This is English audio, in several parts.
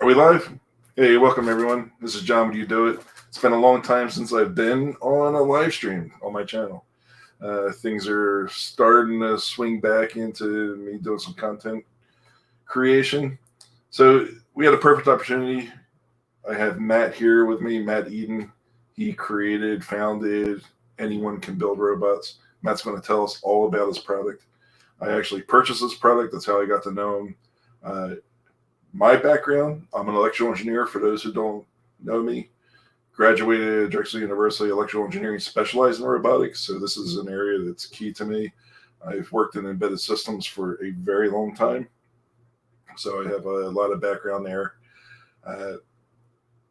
we live? Hey, welcome everyone. This is John. Would you do it? It's been a long time since I've been on a live stream on my channel. Things are starting to swing back into me doing some content creation. So we had a perfect opportunity. I have Matt here with me, Matt Eaton. He created, founded Anyone Can Build Robots. Matt's going to tell us all about his product. I actually purchased this product. That's how I got to know him. My background, I'm an electrical engineer for those who don't know me. Graduated at Drexel University, electrical engineering, specialized in robotics. So this is an area that's key to me. I've worked in embedded systems for a very long time. So I have a lot of background there.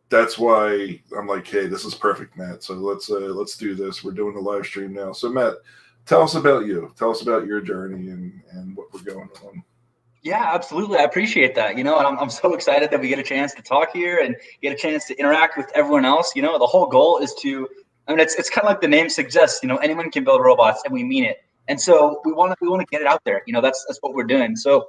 That's why I'm like, hey, this is perfect, Matt. So let's do this. We're doing the live stream now. So Matt, tell us about you. Tell us about your journey and what we're going on. Yeah, absolutely. I appreciate that. And I'm so excited that we get a chance to talk here and get a chance to interact with everyone else. The whole goal is to, it's kind of like the name suggests, anyone can build robots, and we mean it. And so we want to get it out there. That's what we're doing. So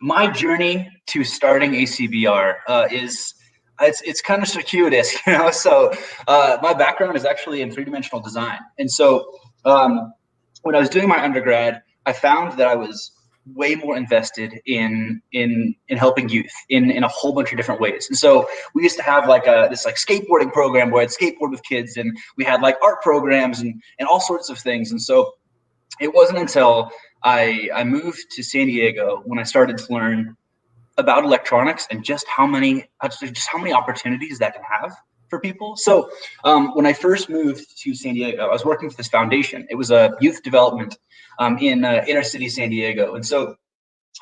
my journey to starting ACBR is, it's kind of circuitous, So my background is actually in three-dimensional design. And so when I was doing my undergrad, I found that I was way more invested in helping youth in a whole bunch of different ways. And so we used to have this skateboarding program where I'd skateboard with kids, and we had art programs and all sorts of things. And so it wasn't until I moved to San Diego when I started to learn about electronics and just how many opportunities that can have for people. So when I first moved to San Diego, I was working for this foundation. It was a youth development in inner city San Diego. And so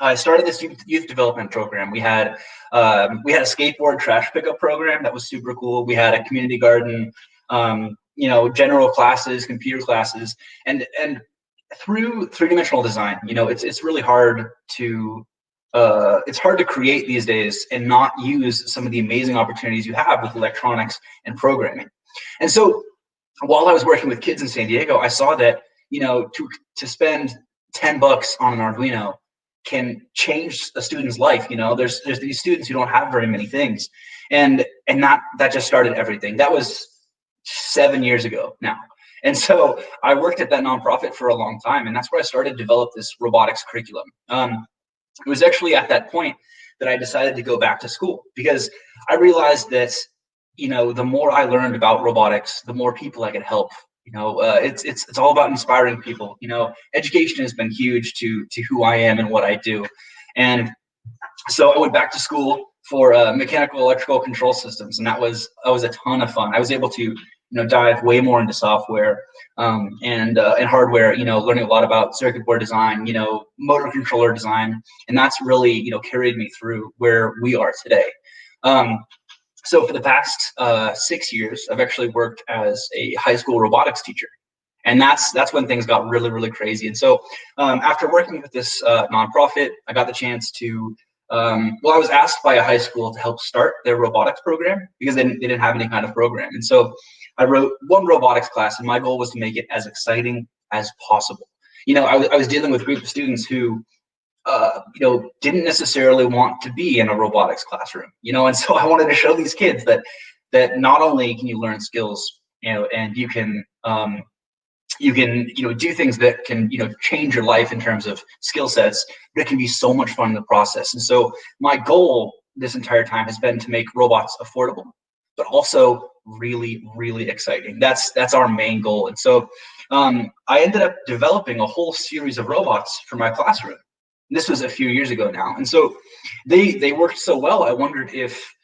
I started this youth development program. We had a skateboard trash pickup program that was super cool. We had a community garden, general classes, computer classes, and through three-dimensional design, it's really hard to create these days and not use some of the amazing opportunities you have with electronics and programming. And so while I was working with kids in San Diego, I saw that, to spend $10 on an Arduino can change a student's life. There's these students who don't have very many things. And that just started everything. That was 7 years ago now. And so I worked at that nonprofit for a long time, and that's where I started to develop this robotics curriculum. It was actually at that point that I decided to go back to school, because I realized that, the more I learned about robotics, the more people I could help. It's all about inspiring people. Education has been huge to who I am and what I do. And so I went back to school for mechanical electrical control systems, and that was a ton of fun. I was able to dive way more into software and hardware, learning a lot about circuit board design, motor controller design, and that's really, carried me through where we are today. So for the past 6 years, I've actually worked as a high school robotics teacher, and that's when things got really, really crazy. And so after working with this nonprofit, I got the chance to, I was asked by a high school to help start their robotics program because they didn't have any kind of program. And so I wrote one robotics class, and my goal was to make it as exciting as possible. I was dealing with a group of students who, didn't necessarily want to be in a robotics classroom, and so I wanted to show these kids that not only can you learn skills, and you can do things that can, change your life in terms of skill sets, but it can be so much fun in the process. And so my goal this entire time has been to make robots affordable, but also really, really exciting. That's our main goal. And so I ended up developing a whole series of robots for my classroom. And this was a few years ago now. And so they worked so well, I wondered if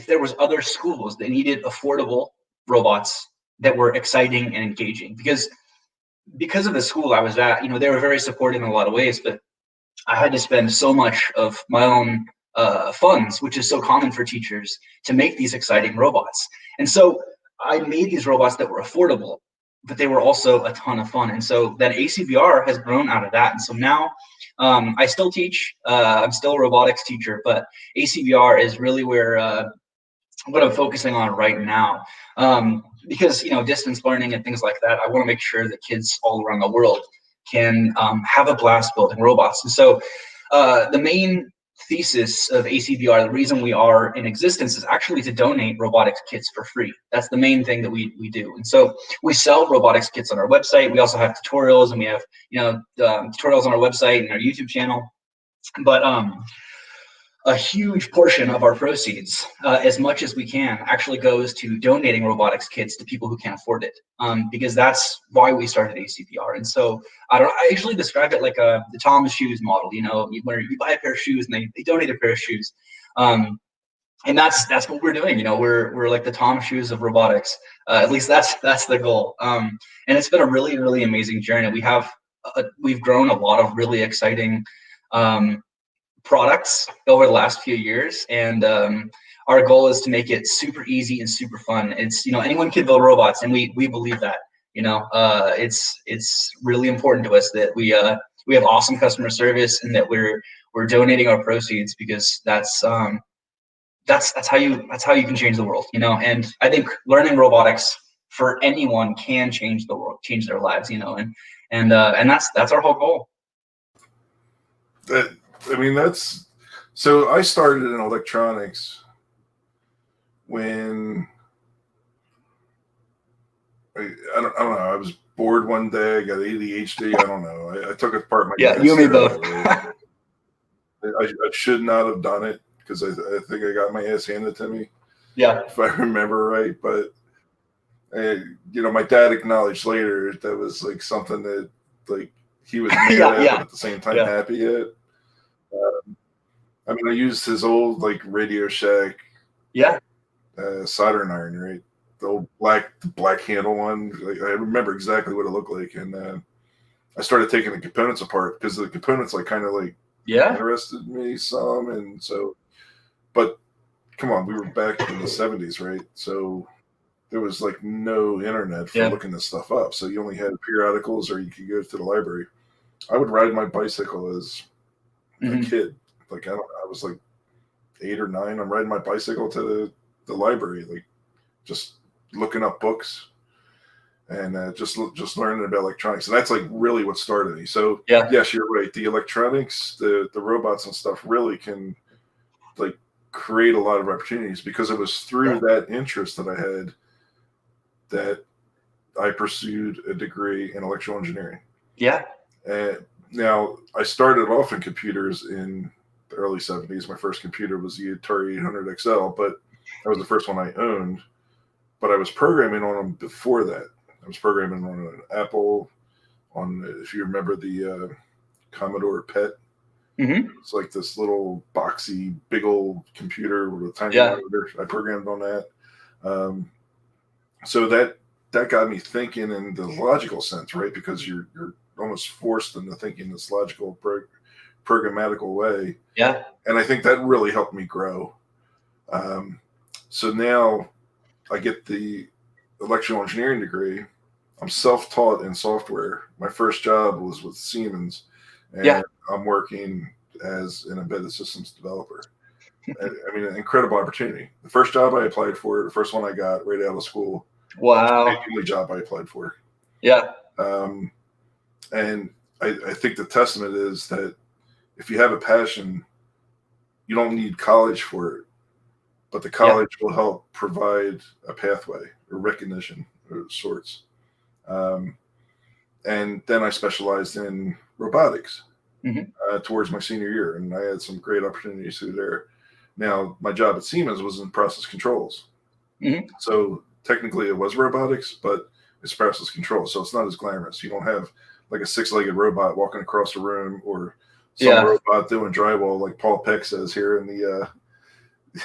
there was other schools that needed affordable robots that were exciting and engaging. Because of the school I was at, they were very supportive in a lot of ways, but I had to spend so much of my own funds, which is so common for teachers, to make these exciting robots. And so I made these robots that were affordable, but they were also a ton of fun. And so then ACBR has grown out of that. And so now I still teach, I'm still a robotics teacher, but ACBR is really where what I'm focusing on right now. Because, distance learning and things like that, I want to make sure that kids all around the world can have a blast building robots. And so the main thesis of ACBR, the reason we are in existence, is actually to donate robotics kits for free. That's the main thing that we do. And so we sell robotics kits on our website. We also have tutorials, and we have tutorials on our website and our YouTube channel. But a huge portion of our proceeds, as much as we can, actually goes to donating robotics kits to people who can't afford it, because that's why we started ACPR. And so I usually describe it like the Thomas shoes model, where you buy a pair of shoes and they donate a pair of shoes. And that's what we're doing. We're like the Tom shoes of robotics. At least that's the goal. And it's been a really, really amazing journey. We've grown a lot of really exciting products over the last few years, and our goal is to make it super easy and super fun. It's anyone can build robots, and we believe that. It's really important to us that we have awesome customer service, and that we're donating our proceeds, because that's how you can change the world. And I think learning robotics for anyone can change the world, change their lives. And that's our whole goal. So I started in electronics when I don't know. I was bored one day. I got ADHD. I don't know. I took apart my desk. You and me both. I should not have done it, because I think I got my ass handed to me. Yeah. If I remember right, but my dad acknowledged later that was like something that like he was mad at, but at the same time happy at. I used his old like Radio Shack soldering iron, right? The old black handle one. I remember exactly what it looked like, and I started taking the components apart, because the components interested me some, and so. But come on, we were back in the 70s, right? So there was like no internet for looking this stuff up. So you only had periodicals, or you could go to the library. I would ride my bicycle as a kid. Like I was like 8 or 9. I'm riding my bicycle to the library, like just looking up books and just learning about electronics. And that's like really what started me. So yes, you're right. The electronics, the robots and stuff really can like create a lot of opportunities, because it was through that interest that I had that I pursued a degree in electrical engineering. Yeah. And now I started off in computers in the early 70s. My first computer was the Atari 800 XL, but that was the first one I owned. But I was programming on them before that. I was programming on an Apple, if you remember the Commodore PET. It's like this little boxy, big old computer with a tiny monitor. I programmed on that. So that got me thinking in the logical sense, right? Because you're almost forced into thinking this logical, programmatical way. Yeah. And I think that really helped me grow. So now I get the electrical engineering degree. I'm self-taught in software. My first job was with Siemens, and I'm working as an embedded systems developer. An incredible opportunity. The first job I applied for, the first one I got right out of school. Wow. The only job I applied for. Yeah. And I think the testament is that if you have a passion, you don't need college for it, but the college will help provide a pathway or recognition of sorts. And then I specialized in robotics towards my senior year, and I had some great opportunities through there. Now, my job at Siemens was in process controls. So technically it was robotics, but it's process control. So it's not as glamorous. You don't have like a 6-legged robot walking across the room, or some robot doing drywall like Paul Peck says here in the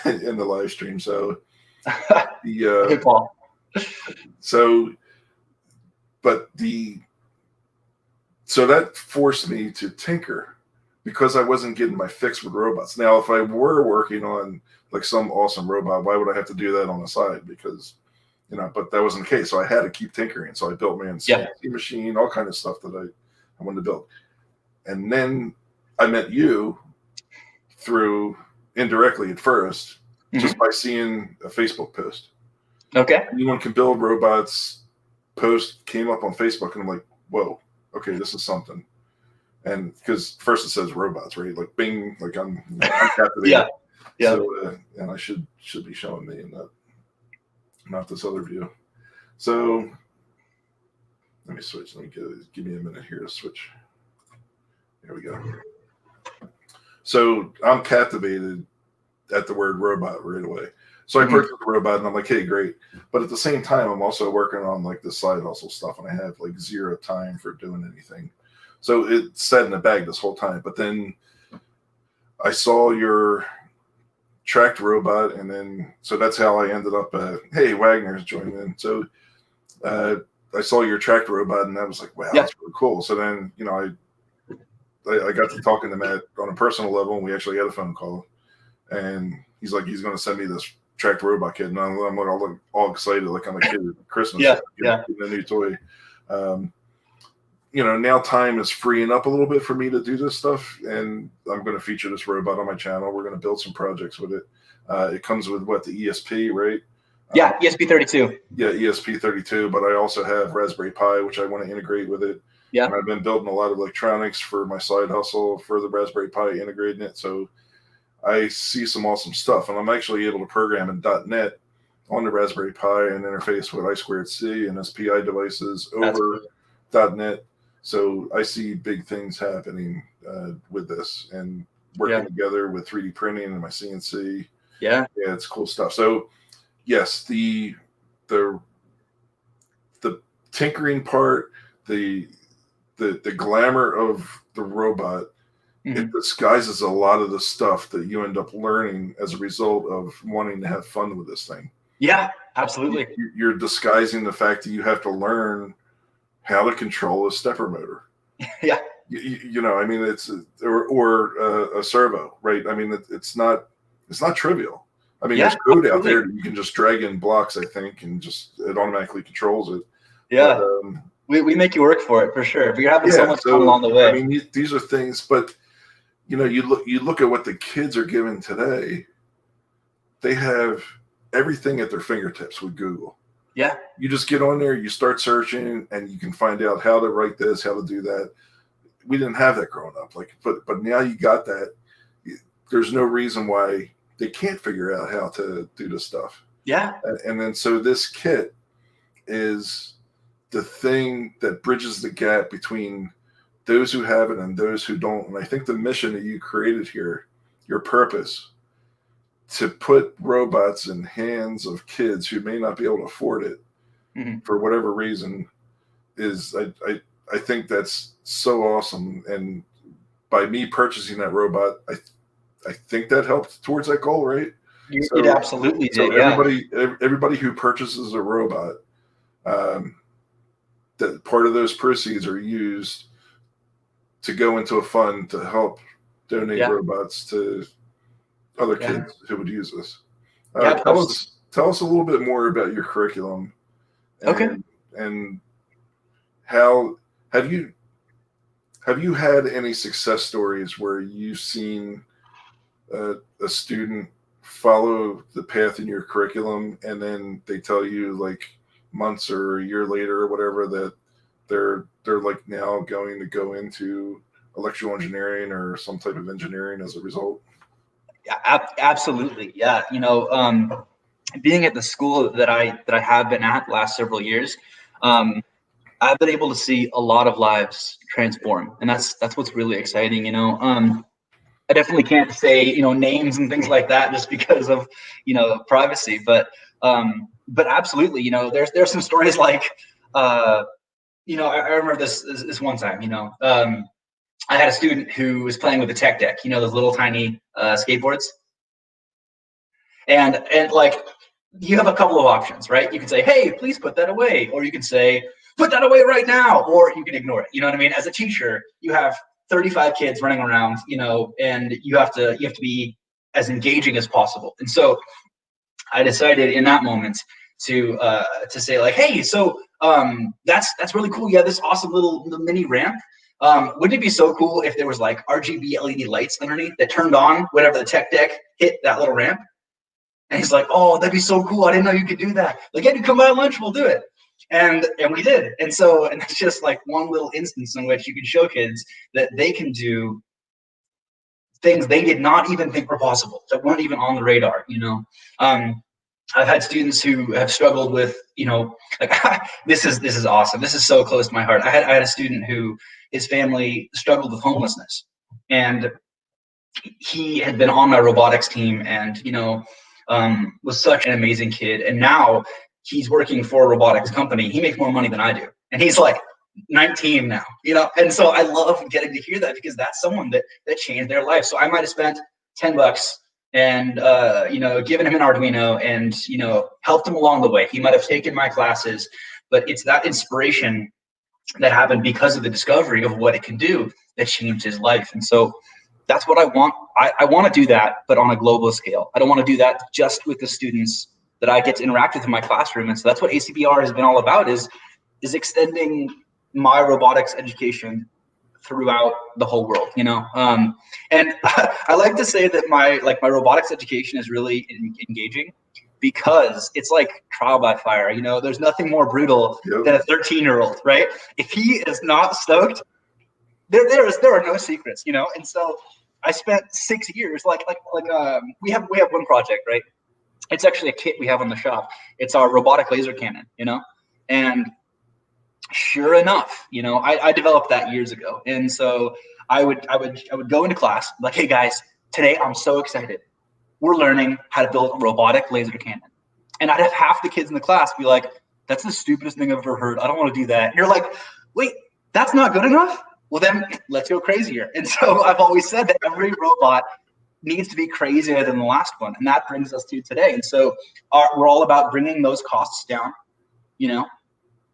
in the live stream. So hey, Paul. So that forced me to tinker, because I wasn't getting my fix with robots. Now, if I were working on like some awesome robot, why would I have to do that on the side? Because, but that wasn't the case. So I had to keep tinkering. So I built my own CNC machine, all kind of stuff that I wanted to build. And then I met you through indirectly at first, just by seeing a Facebook post. Okay. Anyone Can Build Robots post came up on Facebook, and I'm like, whoa, okay, this is something. And because first it says robots, right? Like Bing, like I'm captivated. Yeah. Yeah. So, and I should be showing me in that, not this other view. So let me switch. Let me give me a minute here to switch. There we go. So I'm captivated at the word robot right away. So I purchased the robot and I'm like, hey, great. But at the same time, I'm also working on like the side hustle stuff and I have like zero time for doing anything. So it sat in the bag this whole time. But then I saw your tracked robot, and then so that's how I ended up. Hey, Wagner's joined in. So I saw your tracked robot, and I was like, wow, that's really cool. So then I got to talking to Matt on a personal level, and we actually had a phone call. And he's like, he's going to send me this tracked robot kit, and I'm like all excited, like I'm a kid at Christmas, getting a new toy. Now time is freeing up a little bit for me to do this stuff, and I'm going to feature this robot on my channel. We're going to build some projects with it. It comes with the ESP, right? Yeah, ESP32. Yeah, ESP32, but I also have Raspberry Pi, which I want to integrate with it. Yeah. And I've been building a lot of electronics for my side hustle for the Raspberry Pi, integrating it. So I see some awesome stuff, and I'm actually able to program in .NET on the Raspberry Pi and interface with I2C and SPI devices over .NET. So I see big things happening with this, and working together with 3D printing and my CNC. Yeah, it's cool stuff. So yes, the tinkering part, the glamour of the robot, it disguises a lot of the stuff that you end up learning as a result of wanting to have fun with this thing. Yeah, absolutely. You're disguising the fact that you have to learn how to control a stepper motor. Yeah. I mean, it's or a servo, right? I mean, it's not trivial. I mean, there's code out there that you can just drag in blocks, I think, and just it automatically controls it. Yeah. But, we make you work for it for sure. But you're having so much fun along the way. I mean, these are things, but you look at what the kids are given today. They have everything at their fingertips with Google. Yeah. You just get on there, you start searching, and you can find out how to write this, how to do that. We didn't have that growing up. But now you got that. There's no reason why they can't figure out how to do this stuff. Yeah. And then so this kit is the thing that bridges the gap between those who have it and those who don't. And I think the mission that you created here, your purpose, to put robots in hands of kids who may not be able to afford it for whatever reason, is I think that's so awesome. And by me purchasing that robot, I think that helped towards that goal, right? It absolutely did. So everybody who purchases a robot, that part of those proceeds are used to go into a fund to help donate robots to other kids who would use this. Tell us a little bit more about your curriculum. And how have you had any success stories where you've seen a student follow the path in your curriculum and then they tell you like months or a year later or whatever that they're like now going to go into electrical engineering or some type of engineering as a result? Yeah, absolutely. Yeah. Being at the school that I have been at the last several years, I've been able to see a lot of lives transform, and that's what's really exciting. I definitely can't say names and things like that just because of privacy, but absolutely, there's some stories like I remember this one time, I had a student who was playing with a tech deck, those little tiny skateboards. And like, you have a couple of options, right? You can say, hey, please put that away. Or you can say, put that away right now. Or you can ignore it. You know what I mean? As a teacher, you have 35 kids running around, and you have to be as engaging as possible. And so I decided in that moment to say like, hey, so that's really cool. You have this awesome little mini ramp. Wouldn't it be so cool if there was like RGB LED lights underneath that turned on whenever the tech deck hit that little ramp? And he's like, oh, that'd be so cool. I didn't know you could do that. Like, yeah, you come by lunch, we'll do it. And we did. And so, and it's just like one little instance in which you can show kids that they can do things they did not even think were possible, that weren't even on the radar, you know. I've had students who have struggled with, you know, like this is awesome. This is so close to my heart. I had a student who, his family struggled with homelessness, and he had been on my robotics team, and you know, was such an amazing kid. And now he's working for a robotics company. He makes more money than I do, and he's like 19 now, you know. And so I love getting to hear that, because that's someone that changed their life. So I might have spent $10 and you know, given him an Arduino and, you know, helped him along the way. He might have taken my classes, but it's that inspiration that happened because of the discovery of what it can do that changed his life. And so that's what I want. I want to do that, but on a global scale. I don't want to do that just with the students that I get to interact with in my classroom. And so that's what ACBR has been all about, is extending my robotics education throughout the whole world, you know. And I like to say that my robotics education is really engaging, because it's like trial by fire. You know, there's nothing more brutal than a 13-year-old, right? If he is not stoked, there are no secrets, you know. And so I spent 6 years, we have one project, right? It's actually a kit we have on the shop. It's our robotic laser cannon, you know. And sure enough, you know, I developed that years ago. And so I would go into class like, hey guys, today I'm so excited. We're learning how to build a robotic laser cannon. And I'd have half the kids in the class be like, that's the stupidest thing I've ever heard. I don't want to do that. And you're like, wait, that's not good enough? Well, then let's go crazier. And so I've always said that every robot needs to be crazier than the last one. And that brings us to today. And so we're all about bringing those costs down, you know,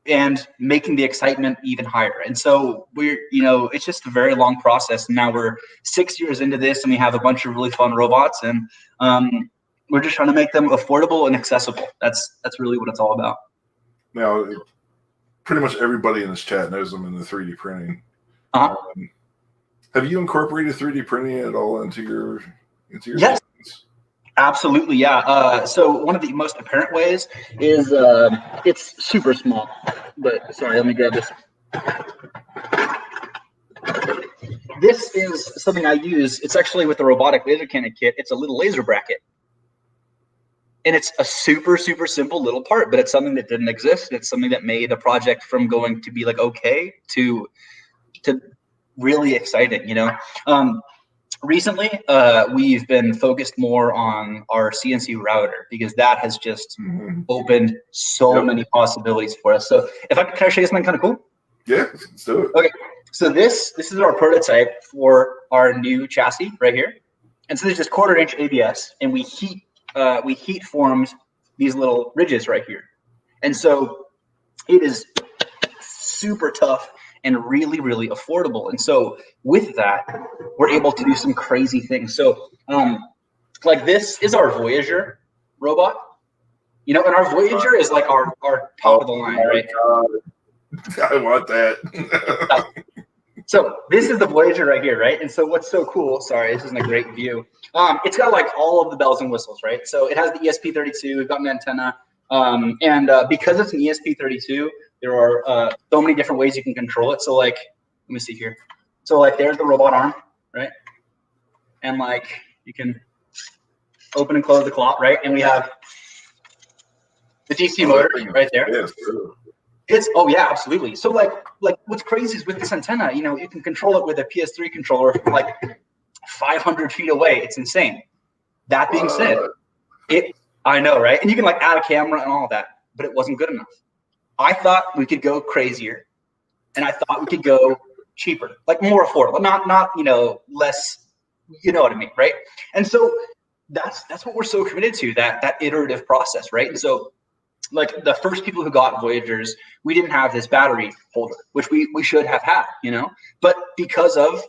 and making the excitement even higher. And so we're, you know, it's just a very long process. And now we're 6 years into this, and we have a bunch of really fun robots, and we're just trying to make them affordable and accessible. That's really what it's all about. Now, pretty much everybody in this chat knows them in the 3D printing. Have you incorporated 3D printing at all into your Yes. Business? Absolutely, yeah. So one of the most apparent ways is it's super small, but sorry, let me grab this. This is something I use. It's actually with the robotic laser cannon kit. It's a little laser bracket. And it's a super, super simple little part, but it's something that didn't exist. It's something that made a project from going to be like okay to really exciting, you know. Recently, we've been focused more on our CNC router, because that has just opened so many possibilities for us. So can I show you something kind of cool? Yeah, let's do it. Okay, so this is our prototype for our new chassis right here. And so there's this 1/4-inch ABS, and we heat formed these little ridges right here. And so it is super tough and really, really affordable. And so with that, we're able to do some crazy things. So like this is our Voyager robot, you know, and our Voyager is like our top of the line, right? I want that. So this is the Voyager right here, right? And so what's so cool, sorry, this isn't a great view. It's got like all of the bells and whistles, right? So it has the ESP32, we've got an antenna, and because it's an ESP32, there are so many different ways you can control it. So like, let me see here. So like there's the robot arm, right? And like you can open and close the claw, right? And we have the DC motor right there. Yes, true. Oh yeah, absolutely. So like what's crazy is with this antenna, you know, you can control it with a PS3 controller from like 500 feet away. It's insane. That being said, I know, right? And you can like add a camera and all that, but it wasn't good enough. I thought we could go crazier, and I thought we could go cheaper, like more affordable, not you know, less, you know what I mean, right? And so that's what we're so committed to, that iterative process, right? And so like the first people who got Voyagers, we didn't have this battery holder, which we should have had, you know, but because of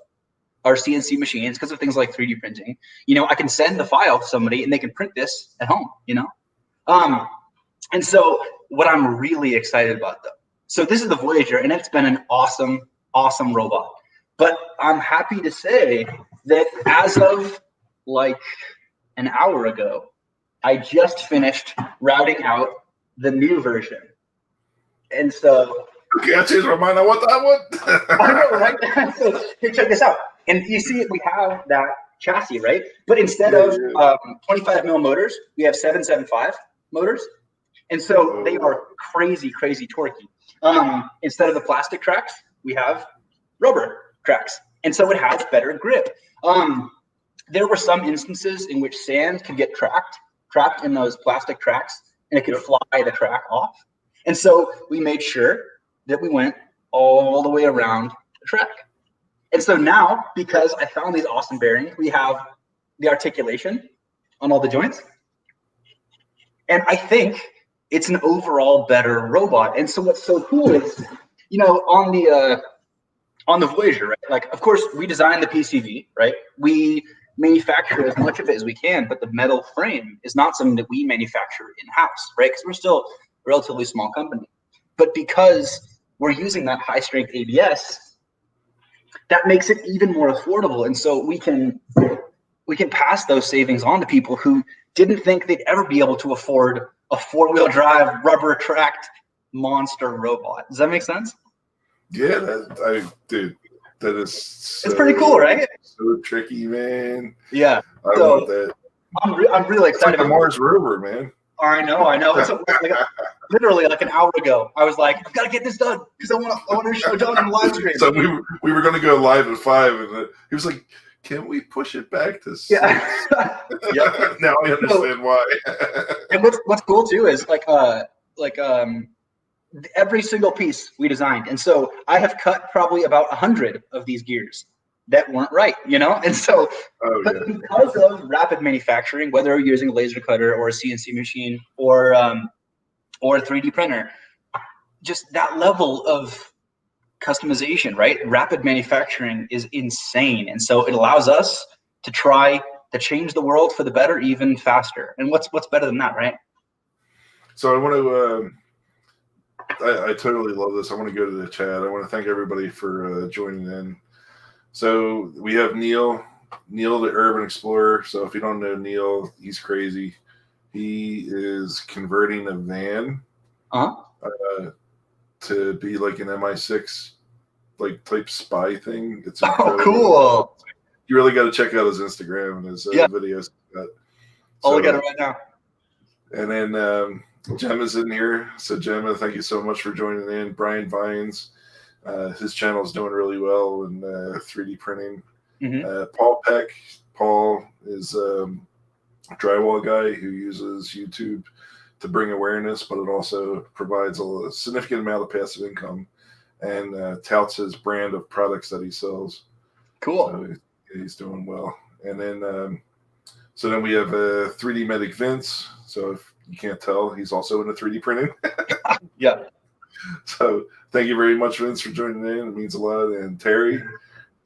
our CNC machines, because of things like 3D printing, you know, I can send the file to somebody and they can print this at home, you know? And so what I'm really excited about though, so this is the Voyager, and it's been an awesome, awesome robot. But I'm happy to say that as of like an hour ago, I just finished routing out the new version. And so Okay, I changed my mind. I want that one. I know, right? So here, check this out. And you see, we have that chassis, right? But instead of 25 mil motors, we have 775 motors. And so they are crazy, crazy torquey. Instead of the plastic tracks, we have rubber tracks. And so it has better grip. There were some instances in which sand could get trapped in those plastic tracks, and it could fly the track off. And so we made sure that we went all the way around the track. And so now, because I found these awesome bearings, we have the articulation on all the joints. And I think it's an overall better robot. And so what's so cool is, you know, on the Voyager, right? Like, of course, we designed the PCV, right? We manufacture as much of it as we can, but the metal frame is not something that we manufacture in-house, right? Because we're still a relatively small company. But because we're using that high-strength ABS, that makes it even more affordable. And so we can pass those savings on to people who didn't think they'd ever be able to afford a four-wheel drive, rubber-tracked monster robot. Does that make sense? Yeah, that is it's pretty cool, right? So tricky, man. Yeah. I love that. I'm really excited. It's like the Mars rover, man. I know. It's literally like an hour ago. I was like, I've got to get this done because I want to show John on the live stream. So we were going to go live at 5, and he was like, "Can we push it back to 6?" Yeah. Yep. Now I understand why. And what's cool too is every single piece we designed, and so I have cut probably about 100 of these gears that weren't right, you know. And so, because of rapid manufacturing, whether you're using a laser cutter or a CNC machine or a 3D printer, just that level of customization, right? Rapid manufacturing is insane, and so it allows us to try to change the world for the better even faster. And what's better than that, right? So I want to. I totally love this. I want to go to the chat. I want to thank everybody for joining in. So we have Neil, the Urban Explorer. So if you don't know Neil, he's crazy. He is converting a van to be like an MI6 type spy thing. It's incredible. Cool. You really got to check out his Instagram and his videos. I'll look at it right now. And then Gemma's in here. So Gemma, thank you so much for joining in. Brian Vines, his channel is doing really well in 3D printing. Mm-hmm. Paul Peck. Paul is a drywall guy who uses YouTube to bring awareness, but it also provides a significant amount of passive income and touts his brand of products that he sells. Cool. So he's doing well. And then so then we have 3D Medic Vince. So if you can't tell, he's also into 3D printing. Yeah. So thank you very much, Vince, for joining in. It means a lot. And Terry,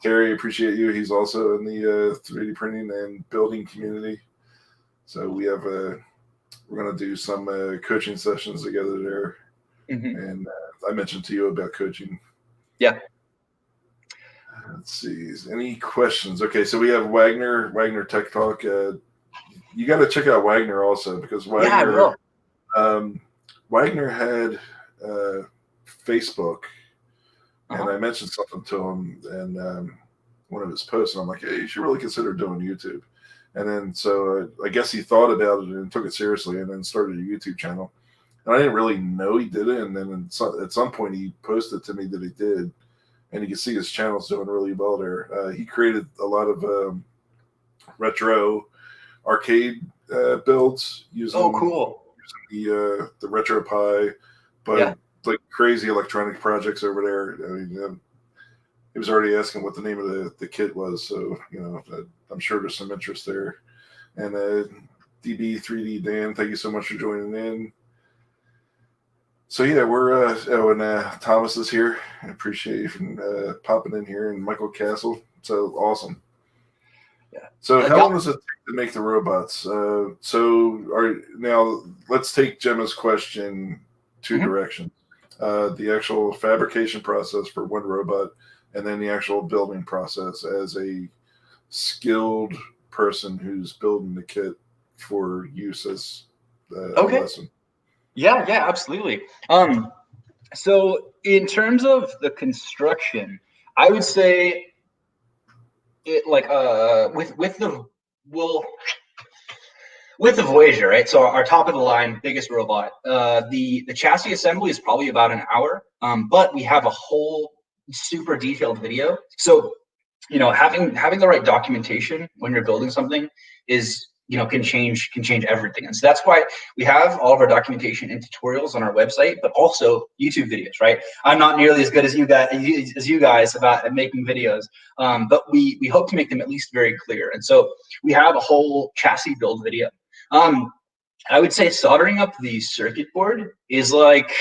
appreciate you. He's also in the 3D printing and building community. So we have we're going to do some coaching sessions together there. Mm-hmm. And I mentioned to you about coaching. Yeah. Let's see. Any questions? Okay, so we have Wagner Tech Talk. You got to check out Wagner also, because Wagner had Facebook, and I mentioned something to him and one of his posts, and I'm like, hey, you should really consider doing YouTube. And then so I guess he thought about it and took it seriously, and then started a YouTube channel. And I didn't really know he did it, and then at some point he posted to me that he did, and you can see his channel's doing really well there. He created a lot of retro arcade builds using using the RetroPie, but like crazy electronic projects over there. I mean, he was already asking what the name of the kit was, so I'm sure there's some interest there. And DB3D Dan, thank you so much for joining in. So yeah, we're and Thomas is here. I appreciate you popping in here, and Michael Castle. So awesome. Yeah. So how long does it take to make the robots? Now let's take Gemma's question two directions. The actual fabrication process for one robot, and then the actual building process as a skilled person who's building the kit for use as a lesson. Yeah, absolutely. So in terms of the construction, I would say it like with the well with the Voyager, right? So our top of the line, biggest robot. The chassis assembly is probably about an hour, but we have a whole super detailed video. So having the right documentation when you're building something is can change everything. And so that's why we have all of our documentation and tutorials on our website, but also YouTube videos, right? I'm not nearly as good as you guys about making videos, but we hope to make them at least very clear. And so we have a whole chassis build video. I would say soldering up the circuit board is like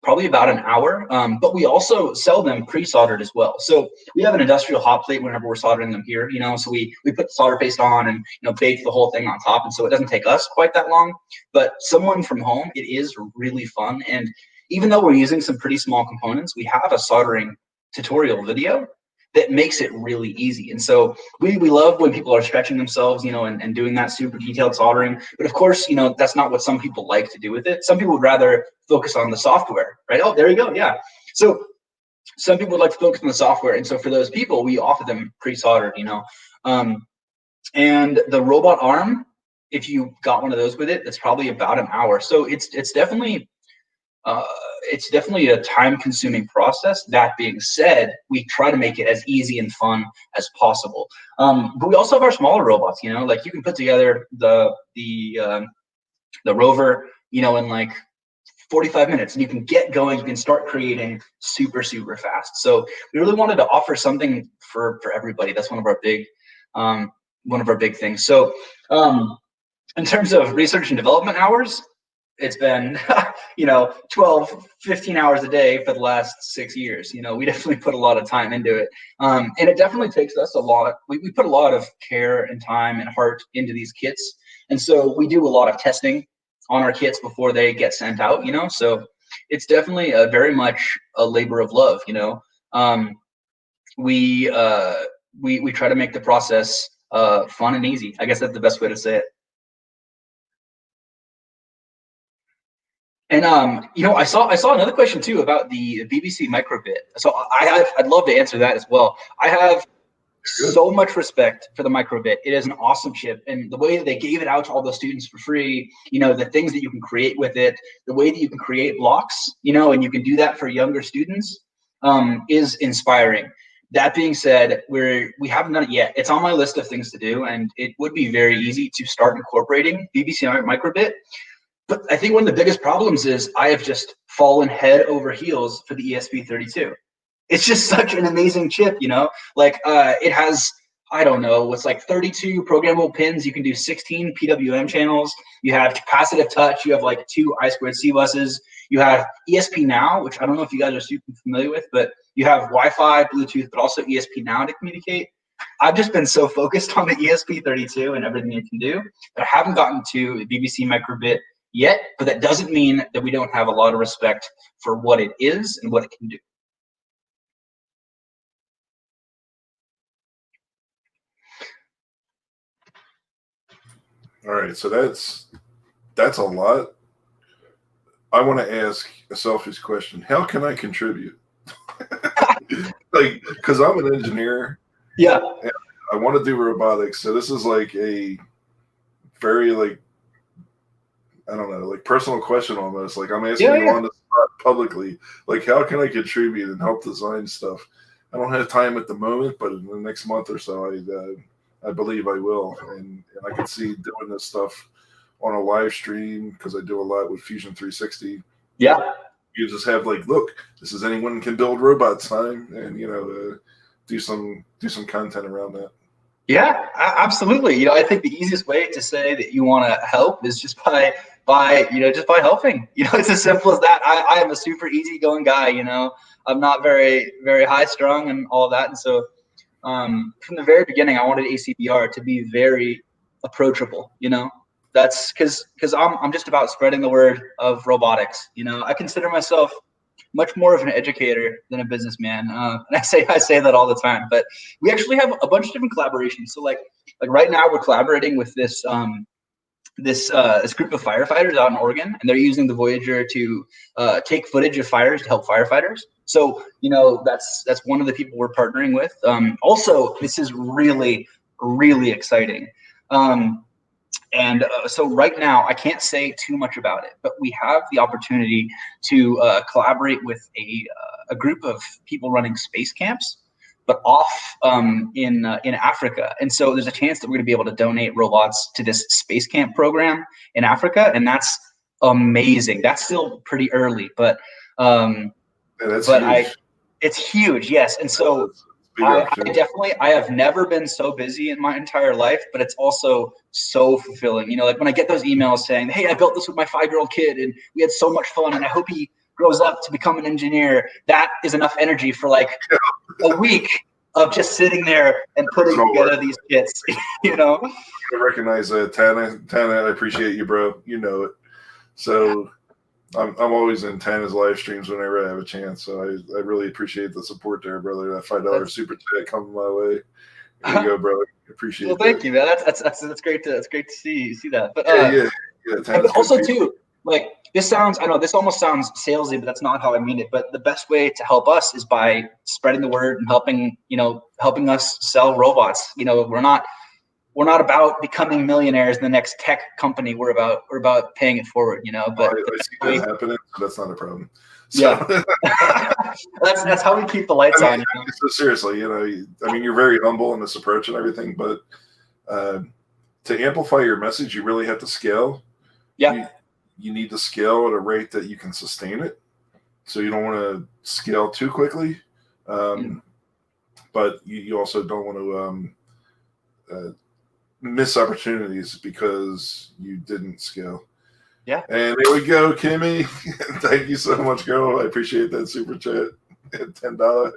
probably about an hour, but we also sell them pre-soldered as well. So we have an industrial hot plate whenever we're soldering them here, so we put the solder paste on and bake the whole thing on top, and so it doesn't take us quite that long. But someone from home, it is really fun. And even though we're using some pretty small components, we have a soldering tutorial video that makes it really easy. And so we love when people are stretching themselves, and doing that super detailed soldering. But of course, that's not what some people like to do with it. Some people would rather focus on the software, right? Oh, there you go. Yeah. So some people would like to focus on the software. And so for those people, we offer them pre-soldered, and the robot arm, if you got one of those with it, that's probably about an hour. So it's definitely a time-consuming process. That being said, we try to make it as easy and fun as possible. But we also have our smaller robots. Like you can put together the rover, in like 45 minutes, and you can get going. You can start creating super fast. So we really wanted to offer something for everybody. That's one of our big things. So in terms of research and development hours, it's been 12 15 hours a day for the last 6 years. We definitely put a lot of time into it, and it definitely takes us a lot. We put a lot of care and time and heart into these kits, and so we do a lot of testing on our kits before they get sent out. So it's definitely very much a labor of love. We try to make the process fun and easy. I guess that's the best way to say it. And I saw another question too about the BBC microbit. So I'd love to answer that as well. I have so much respect for the microbit. It is an awesome chip, and the way that they gave it out to all the students for free, the things that you can create with it, the way that you can create blocks, and you can do that for younger students, is inspiring. That being said, we haven't done it yet. It's on my list of things to do, and it would be very easy to start incorporating BBC microbit. But I think one of the biggest problems is I have just fallen head over heels for the ESP32. It's just such an amazing chip, like it has, I don't know, it's like 32 programmable pins. You can do 16 PWM channels. You have capacitive touch. You have like 2 I2C buses. You have ESP Now, which I don't know if you guys are super familiar with, but you have Wi-Fi, Bluetooth, but also ESP Now to communicate. I've just been so focused on the ESP32 and everything it can do that I haven't gotten to the BBC microbit yet, but that doesn't mean that we don't have a lot of respect for what it is and what it can do. All right, so that's a lot. I want to ask a selfish question. How can I contribute? Like, because I'm an engineer. Yeah. And I want to do robotics. So this is like a very, like, I don't know, like personal question almost. Like I'm asking you on the spot publicly. Like, how can I contribute and help design stuff? I don't have time at the moment, but in the next month or so, I believe I will. And I can see doing this stuff on a live stream because I do a lot with Fusion 360. Yeah. You just have like, look, this is Anyone Can Build Robots time, and do some content around that. Yeah, absolutely. I think the easiest way to say that you want to help is just by helping. It's as simple as that. I am a super easygoing guy. I'm not very high strung and all of that, and so from the very beginning, I wanted ACBR to be very approachable. That's because I'm just about spreading the word of robotics. I consider myself much more of an educator than a businessman, and I say that all the time. But we actually have a bunch of different collaborations. So like right now, we're collaborating with this this group of firefighters out in Oregon, and they're using the Voyager to take footage of fires to help firefighters. So, you know, that's one of the people we're partnering with. Also, this is really, really exciting. So right now, I can't say too much about it, but we have the opportunity to collaborate with a group of people running space camps, but off in Africa. And so there's a chance that we're going to be able to donate robots to this space camp program in Africa, and that's amazing. That's still pretty early, but that's huge. It's huge, yes. And so I have never been so busy in my entire life, but it's also so fulfilling. You know, like when I get those emails saying, "Hey, I built this with my 5-year-old kid, and we had so much fun, and I hope he grows up to become an engineer," that is enough energy for like a week of just sitting there and putting together these kits. You know, I recognize that, Tana. I appreciate you, bro. You know it. So I'm always in Tana's live streams whenever I have a chance. So I really appreciate the support there, brother. That $5 super chat coming my way. There you go, bro. Appreciate it. Well, thank you, man. That's great to see that. But yeah. But also too, like this sounds, I know this almost sounds salesy, but that's not how I mean it. But the best way to help us is by spreading the word and helping us sell robots. You know, we're not about becoming millionaires in the next tech company. We're about paying it forward, you know. But I see that happening, so that's not a problem. So. Yeah, that's how we keep the lights on. You know? So seriously, you know, I mean, you're very humble in this approach and everything, but to amplify your message, you really have to scale. Yeah, you need to scale at a rate that you can sustain it. So you don't want to scale too quickly, but you also don't want to miss opportunities because you didn't scale. Yeah. And there we go, Kimmy. Thank you so much, girl. I appreciate that super chat at $10.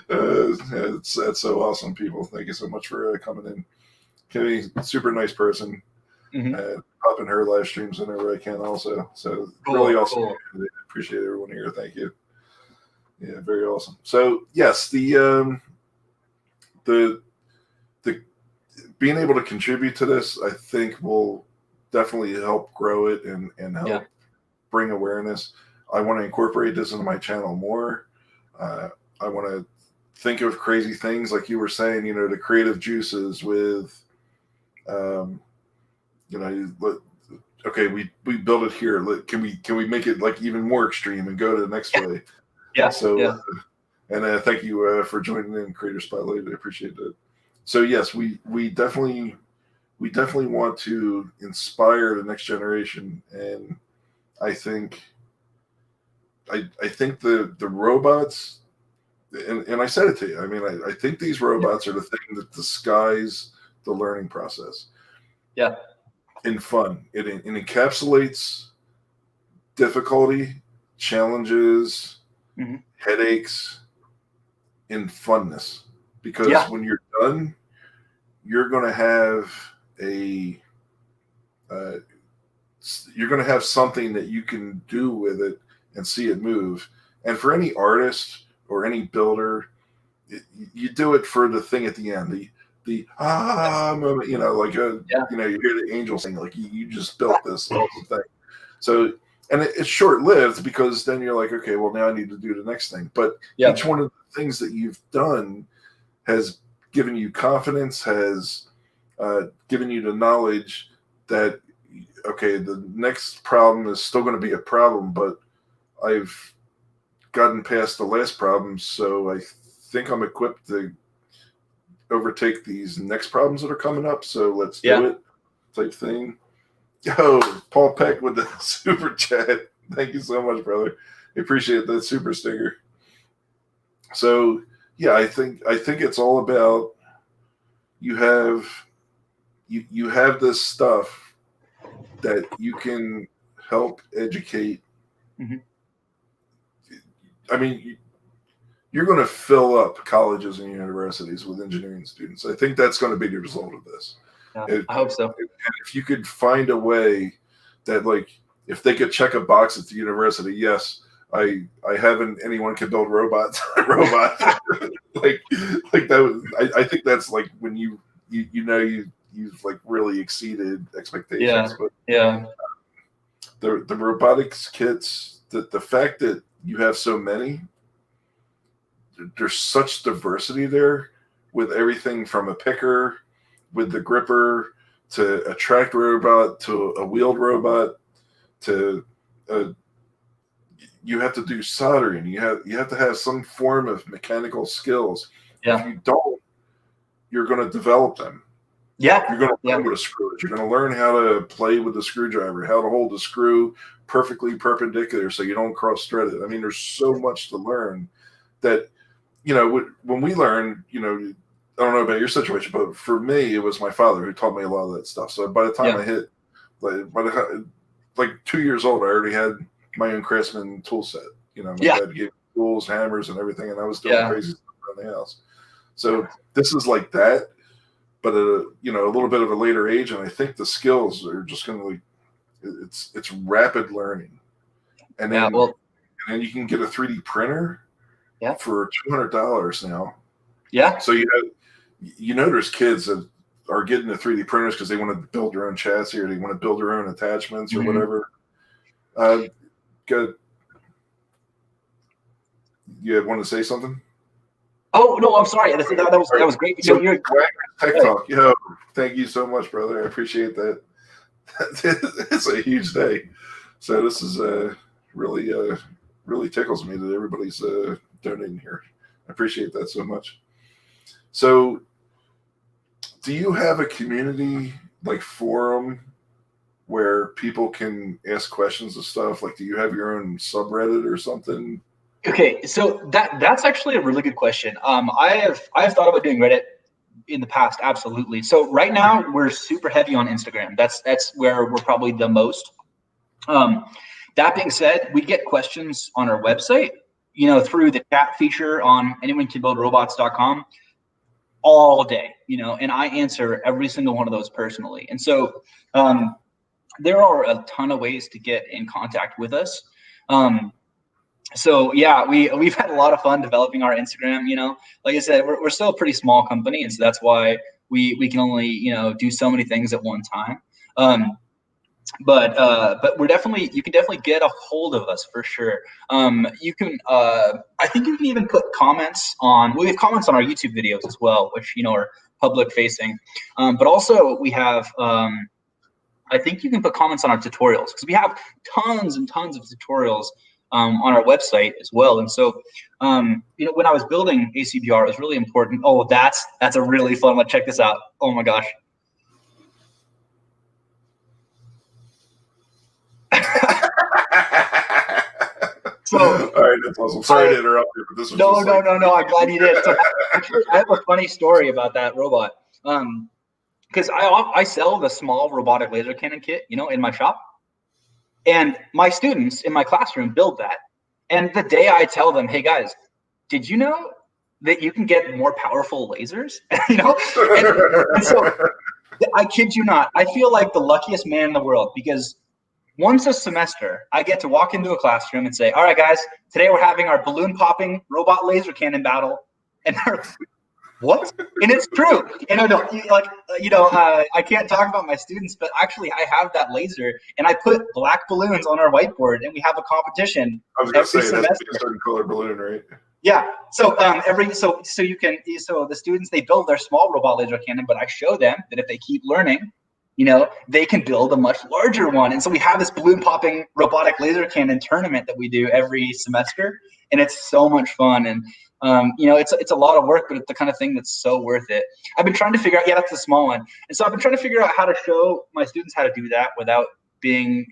That's so awesome, people. Thank you so much for coming in. Kimmy, super nice person. Up in her live streams whenever I can also. So really awesome. Cool. I appreciate everyone here. Thank you. Yeah, very awesome. So yes, the being able to contribute to this, I think will definitely help grow it and help bring awareness. I want to incorporate this into my channel more. I want to think of crazy things like you were saying, you know, the creative juices with, you know, okay, we build it here. Can we make it like even more extreme and go to the next way? Yeah. So, and thank you for joining in Creator Spotlight. I appreciate that. So yes, we definitely want to inspire the next generation, and I think the robots, and I said it to you. I mean, I think these robots are the thing that disguise the learning process. Yeah. In fun, it encapsulates difficulty, challenges, headaches, in funness. Because when you're done, you're going to have you're going to have something that you can do with it and see it move. And for any artist or any builder, you do it for the thing at the end, the moment, you know, like you know, you hear the angel sing, like you just built this awesome thing. So, and it's short lived because then you're like, okay, well now I need to do the next thing. But each one of the things that you've done has given you confidence, has given you the knowledge that, okay, the next problem is still going to be a problem, but I've gotten past the last problem, so I think I'm equipped to overtake these next problems that are coming up. So let's do it, type thing. Yo, Paul Peck with the super chat. Thank you so much, brother. I appreciate that super sticker. So yeah, I think it's all about you have this stuff that you can help educate. I mean, you're going to fill up colleges and universities with engineering students. I think that's going to be the result of this. Yeah, I hope so. If you could find a way that, like, if they could check a box at the university, yes, I have an anyone can build robots robot like that. I think that's like when you you've like really exceeded expectations. Yeah. But Yeah. the robotics kits, the fact that you have so many, there's such diversity there with everything from a picker with the gripper to a tracked robot to a wheeled robot to you have to do soldering. You have to have some form of mechanical skills. Yeah. If you don't, you're going to develop them. Yeah. You're going to learn what a screw is. You're going to learn how to play with the screwdriver, how to hold the screw perfectly perpendicular so you don't cross thread it. I mean, there's so much to learn that, you know, when we learn, you know, I don't know about your situation, but for me, it was my father who taught me a lot of that stuff. So by the time I hit, like 2 years old, I already had my own Craftsman tool set. You know, my dad gave me tools, hammers, and everything, and I was doing crazy stuff around the house. So this is like that, but at a, you know, a little bit of a later age, and I think the skills are just going to like it's rapid learning, and then and then you can get a 3D printer for $200 now. Yeah. So you know there's kids that are getting the 3D printers because they want to build their own chassis or they want to build their own attachments or whatever. Good. You want to say something? Oh no, I'm sorry. That was great. So you're Tech Talk. Yo, thank you so much, brother. I appreciate that. It's a huge day. So this is really tickles me that everybody's donating here. I appreciate that so much. So, do you have a community like forum where people can ask questions and stuff? Like, do you have your own subreddit or something? Okay, so that's actually a really good question. I have thought about doing Reddit in the past, absolutely. So right now we're super heavy on Instagram. That's where we're probably the most. That being said, we get questions on our website, you know, through the chat feature on AnyoneCanBuildRobots.com all day, you know, and I answer every single one of those personally. And so there are a ton of ways to get in contact with us. So yeah, we've had a lot of fun developing our Instagram. You know, like I said, we're still a pretty small company, and so that's why we can only, you know, do so many things at one time. But you can definitely get a hold of us for sure. You can I think you can even put comments on. We have comments on our YouTube videos as well, which, you know, are public facing. But also we have. I think you can put comments on our tutorials because we have tons and tons of tutorials on our website as well. And so, you know, when I was building ACBR, it was really important. Oh, that's a really fun one. Check this out. Oh my gosh. So, all right, that's awesome. Sorry to interrupt you, but this was no. I'm glad you did. So actually, I have a funny story about that robot. Because I sell the small robotic laser cannon kit, you know, in my shop. And my students in my classroom build that. And the day I tell them, hey guys, did you know that you can get more powerful lasers? You know? And so I kid you not, I feel like the luckiest man in the world because once a semester, I get to walk into a classroom and say, all right, guys, today we're having our balloon popping robot laser cannon battle. And they're what? And it's true. And I can't talk about my students, but actually I have that laser and I put black balloons on our whiteboard and we have a competition. I was going to say that's a certain color balloon, right? Yeah. So so the students, they build their small robot laser cannon, but I show them that if they keep learning, you know, they can build a much larger one. And so we have this balloon popping robotic laser cannon tournament that we do every semester, and it's so much fun. And you know, it's a lot of work, but it's the kind of thing that's so worth it. I've been trying to figure out, that's the small one. And so I've been trying to figure out how to show my students how to do that without being,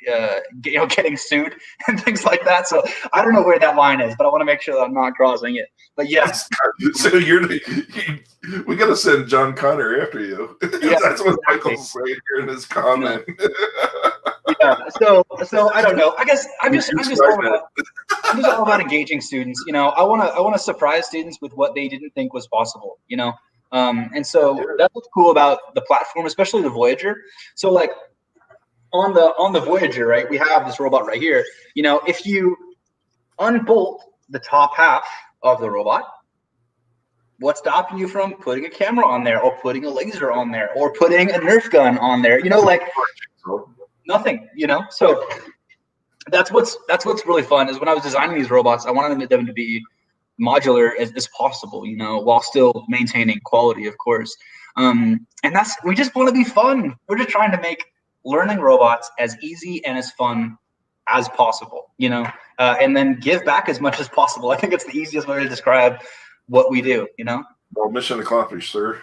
you know, getting sued and things like that. So I don't know where that line is, but I want to make sure that I'm not crossing it. But yes. So we got to send John Connor after you. Yeah, that's what Michael's saying here in his comment. Yeah. So I don't know. I guess I'm just all about engaging students. You know, I want to surprise students with what they didn't think was possible. You know, and so that's what's cool about the platform, especially the Voyager. So like on the Voyager, right? We have this robot right here. You know, if you unbolt the top half of the robot, what's stopping you from putting a camera on there, or putting a laser on there, or putting a Nerf gun on there? You know, like nothing. You know, so that's what's really fun is when I was designing these robots, I wanted them to be modular as possible, you know, while still maintaining quality, of course. And we just want to be fun. We're just trying to make learning robots as easy and as fun as possible, you know, and then give back as much as possible. I think it's the easiest way to describe what we do, you know. Well, mission accomplished, sir.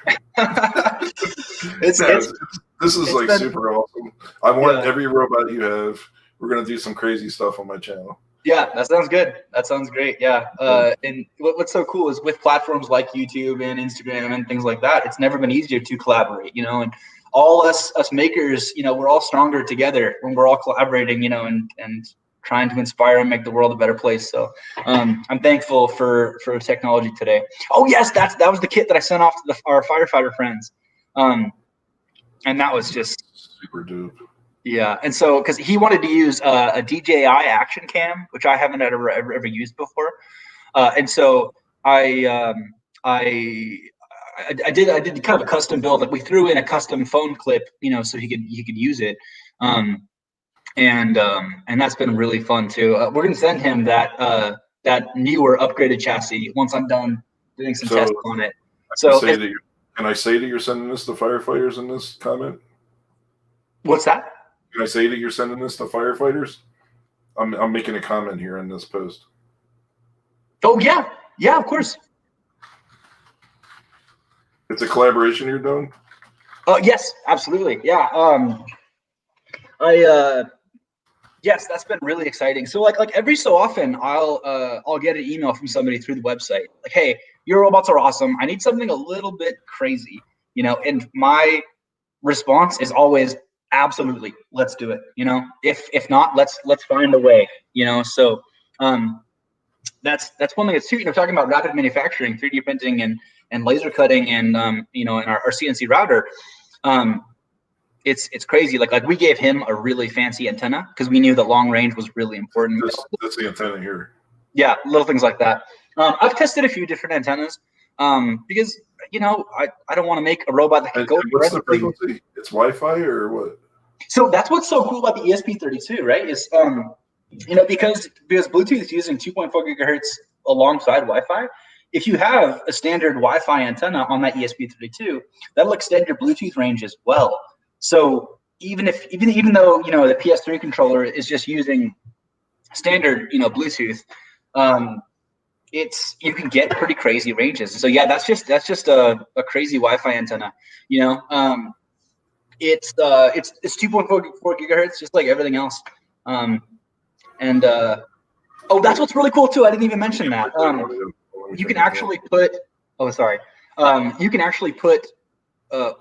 This is like super awesome. I want every robot you have. We're gonna do some crazy stuff on my channel. Yeah, that sounds good. That sounds great. Yeah. And what's so cool is with platforms like YouTube and Instagram and things like that, it's never been easier to collaborate, you know, and all us makers, you know, we're all stronger together when we're all collaborating, you know, and trying to inspire and make the world a better place. So I'm thankful for technology today. Oh yes, that was the kit that I sent off to our firefighter friends. And that was just super dope. Yeah, and so because he wanted to use a DJI action cam, which I haven't ever used before, and so I did kind of a custom build. Like we threw in a custom phone clip, you know, so he could use it, and that's been really fun too. We're gonna send him that newer upgraded chassis once I'm done doing some tests on it. So can I say that you're sending this to firefighters in this comment? What's that? Can I say that you're sending this to firefighters? I'm making a comment here in this post. Oh yeah, of course. It's a collaboration you're doing? Yes, absolutely. Yeah. Yes, that's been really exciting. So like every so often I'll get an email from somebody through the website. Like, hey, your robots are awesome. I need something a little bit crazy, you know, and my response is always absolutely, let's do it. You know, if not, let's find a way, you know. So that's one thing that's too, you know, talking about rapid manufacturing, 3D printing and laser cutting and you know, and our CNC router. It's crazy. Like we gave him a really fancy antenna because we knew that long range was really important. That's the antenna here. Yeah, little things like that. I've tested a few different antennas because, you know, I don't want to make a robot that can go. What's the frequency? It's Wi-Fi or what? So that's what's so cool about the ESP32, right? Is you know, because Bluetooth is using 2.4 gigahertz alongside Wi-Fi. If you have a standard Wi-Fi antenna on that ESP32, that'll extend your Bluetooth range as well. So even though, you know, the PS3 controller is just using standard, you know, Bluetooth, you can get pretty crazy ranges. So yeah, that's just a crazy Wi-Fi antenna. You know, it's 2.4 gigahertz, just like everything else. Oh, that's what's really cool too. I didn't even mention that. You can actually put. Oh, sorry. You can actually put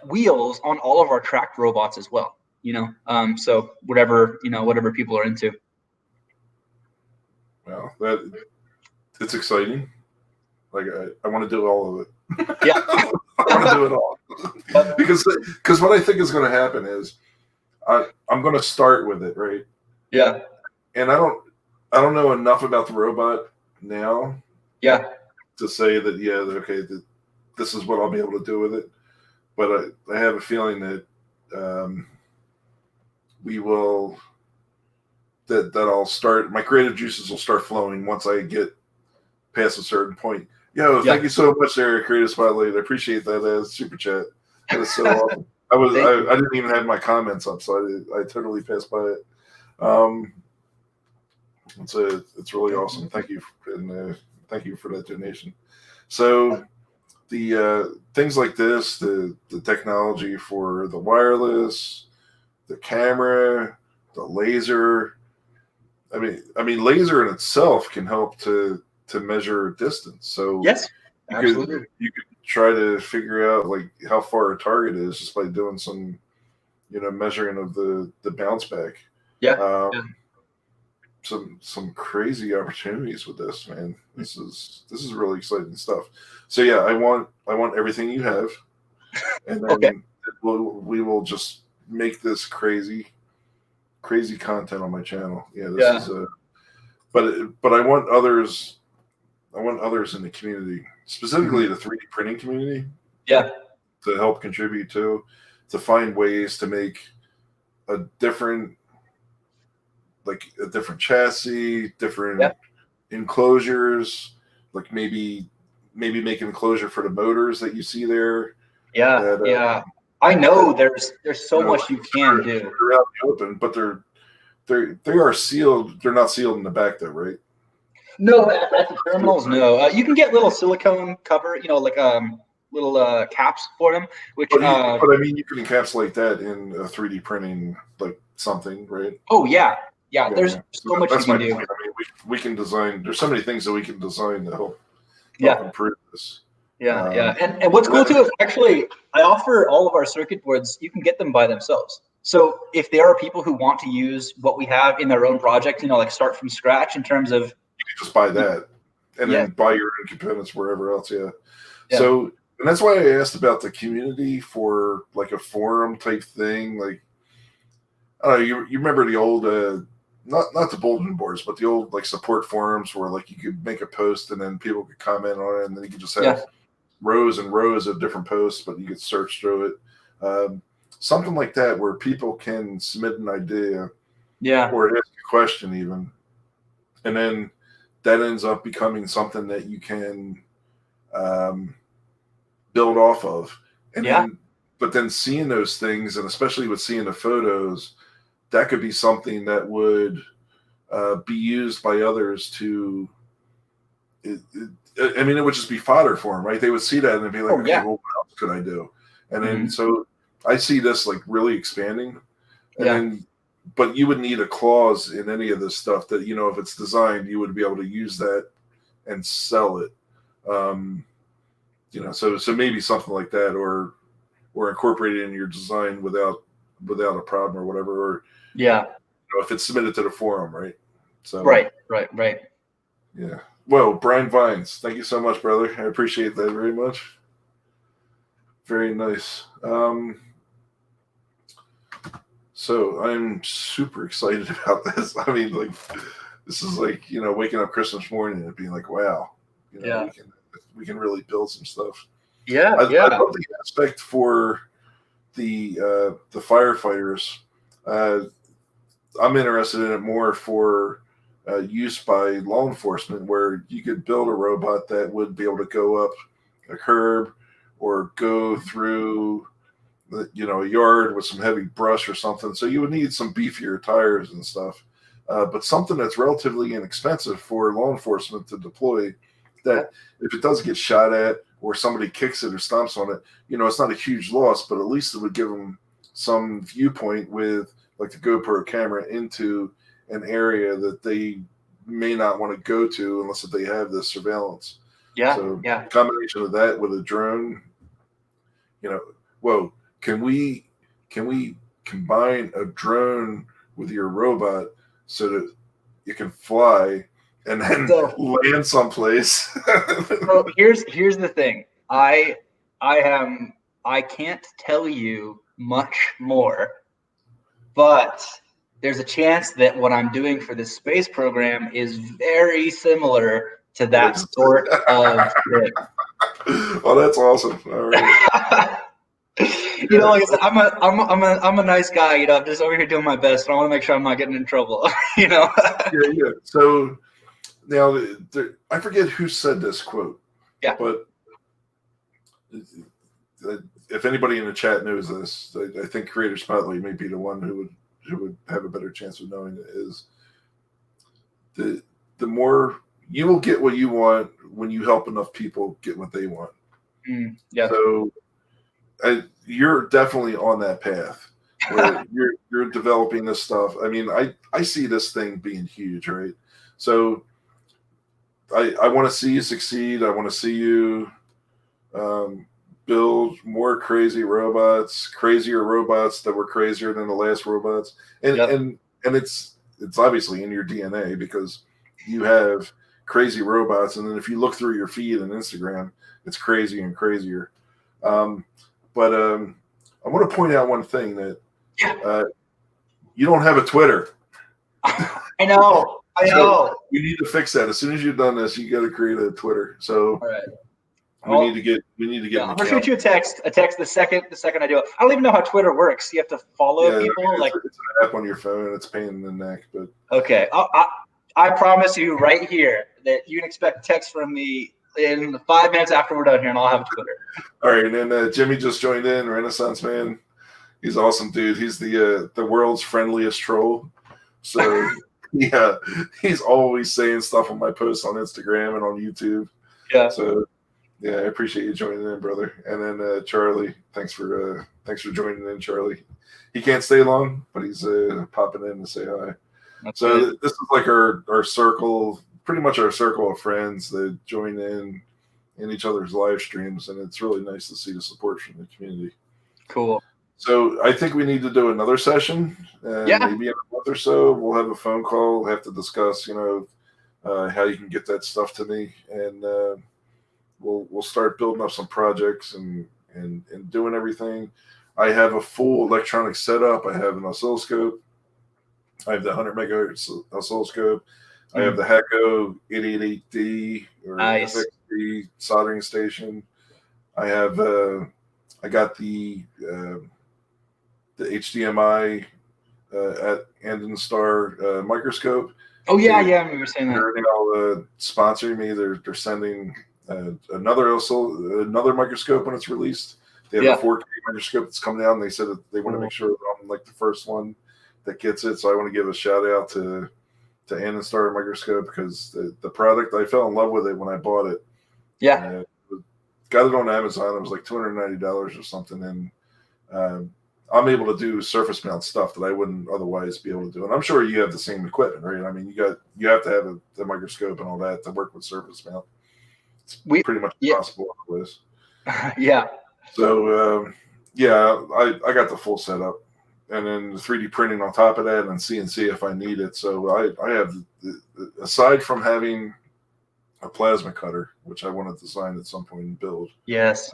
wheels on all of our tracked robots as well. You know, so whatever people are into. Wow, it's exciting. Like I want to do all of it. Yeah, I want to do it all because what I think is going to happen is I'm going to start with it, right? Yeah. And I don't know enough about the robot now. Yeah. To say that okay, this is what I'll be able to do with it, but I have a feeling that I'll start. My creative juices will start flowing once I get past a certain point. Thank you so much there, Creative Spotlight. I appreciate that super chat. That is so awesome. I didn't even have my comments up, so I totally passed by it. It's really awesome. Thank you, and thank you for that donation. So the things like this, the technology for the wireless, the camera, the laser. I mean, laser in itself can help to measure distance. So yes, absolutely. You could try to figure out like how far a target is just by doing some, you know, measuring of the bounce back. Yeah. Some crazy opportunities with this, man. This is really exciting stuff. So yeah, I want everything you have, and then okay. we will just make this crazy content on my channel. Yeah, this is but I want others others in the community, specifically the 3D printing community, Yeah. to help contribute to find ways to make a different chassis, different enclosures, like maybe make an enclosure for the motors that you see there. Yeah, that, I know there's so much you can do. They're out in the open, but they are sealed. They're not sealed in the back though, right? No, at the terminals, no. You can get little silicone cover, like little caps for them. Which, but I mean, you can encapsulate that in a 3D printing, like something, right? Oh yeah. There's so much you can do. Point. I mean, we can design. There's so many things that we can design to help improve this. Yeah. And what's cool too is actually I offer all of our circuit boards. You can get them by themselves. So if there are people who want to use what we have in their own project, like start from scratch in terms of, you can just buy that and then buy your own components wherever else. Yeah. So, and that's why I asked about the community for like a forum type thing. Like, I don't know, you remember the old, not the bulletin boards, but the old like support forums where like you could make a post and then people could comment on it, and then you could just have rows and rows of different posts, but you could search through it. Something like that where people can submit an idea, or ask a question even, and then that ends up becoming something that you can build off of. And then seeing those things, and especially with seeing the photos, that could be something that would be used by others to. I mean, it would just be fodder for them, right? They would see that and they'd be like, okay, well, what else could I do? And then so I see this like really expanding. And then, but you would need a clause in any of this stuff that, if it's designed, you would be able to use that and sell it. So maybe something like that, or incorporate it in your design without a problem or whatever. Or if it's submitted to the forum, right? So right. Yeah. Well, Brian Vines, thank you so much, brother. I appreciate that very much. Very nice. So I'm super excited about this. I mean, like, this is like, waking up Christmas morning and being like, wow, we can really build some stuff. Yeah. I love the aspect for the firefighters. I'm interested in it more for use by law enforcement, where you could build a robot that would be able to go up a curb or go through a yard with some heavy brush or something. So you would need some beefier tires and stuff, but something that's relatively inexpensive for law enforcement to deploy, that if it does get shot at or somebody kicks it or stomps on it, it's not a huge loss, but at least it would give them some viewpoint with like the GoPro camera into an area that they may not want to go to unless they have this surveillance. Combination of that with a drone, whoa, can we combine a drone with your robot so that you can fly and then land someplace? So here's the thing. I can't tell you much more, but there's a chance that what I'm doing for this space program is very similar to that sort of thing. Oh, that's awesome! All right. Like I said, I'm a nice guy. I'm just over here doing my best, but I want to make sure I'm not getting in trouble. Yeah. So now, I forget who said this quote. Yeah. But if anybody in the chat knows this, I think Creator Spotlight may be the one who would have a better chance of knowing it. Is the more you will get what you want when you help enough people get what they want. So you're definitely on that path where you're developing this stuff. I mean, I see this thing being huge, right? So I want to see you succeed. I want to see you build more crazier robots that were crazier than the last robots. And it's obviously in your DNA because you have crazy robots. And then if you look through your feed and Instagram, it's crazy and crazier. But I want to point out one thing, that you don't have a Twitter. I know. I know. we need to fix that. As soon as you've done this, you got to create a Twitter. So All right. we need to get Yeah, an I'm gonna account. shoot you a text the second I do it. I don't even know how Twitter works. You have to follow people. It's an app on your phone. It's a pain in the neck, but okay. I promise you right here that you can expect a text from me in 5 minutes after we're done here, and I'll have a Twitter. all right. And then Jimmy just joined in. Renaissance Man. He's awesome, dude. He's the world's friendliest troll. So yeah, he's always saying stuff on my posts on Instagram and on YouTube. Yeah. So yeah, I appreciate you joining in, brother. And then Charlie, thanks for joining in, Charlie. He can't stay long, but he's popping in to say hi. That's so good. This is like our circle, pretty much our circle of friends that join in each other's live streams, and it's really nice to see the support from the community. Cool. So I think we need to do another session. Maybe in a month or so, we'll have a phone call. We'll have to discuss, how you can get that stuff to me, and we'll start building up some projects and doing everything. I have a full electronic setup. I have an oscilloscope. I have the 100 megahertz oscilloscope. I have the Hacko 888D or FXD soldering station. I have I got the HDMI at Andon microscope. Oh yeah, I remember saying that. They're now sponsoring me. They're sending another microscope when it's released. They have a 4K microscope that's coming out, and they said that they want to make sure that I'm like the first one that gets it. So I want to give a shout out to Andon microscope, because the product, I fell in love with it when I bought it. Yeah. Got it on Amazon. It was like $290 or something, and I'm able to do surface mount stuff that I wouldn't otherwise be able to do. And I'm sure you have the same equipment, right? I mean, you have to have the microscope and all that to work with surface mount. It's pretty much impossible otherwise. Yeah. So I got the full setup, and then the 3D printing on top of that, and then CNC if I need it. So I have, aside from having a plasma cutter, which I want to design at some point and build. Yes.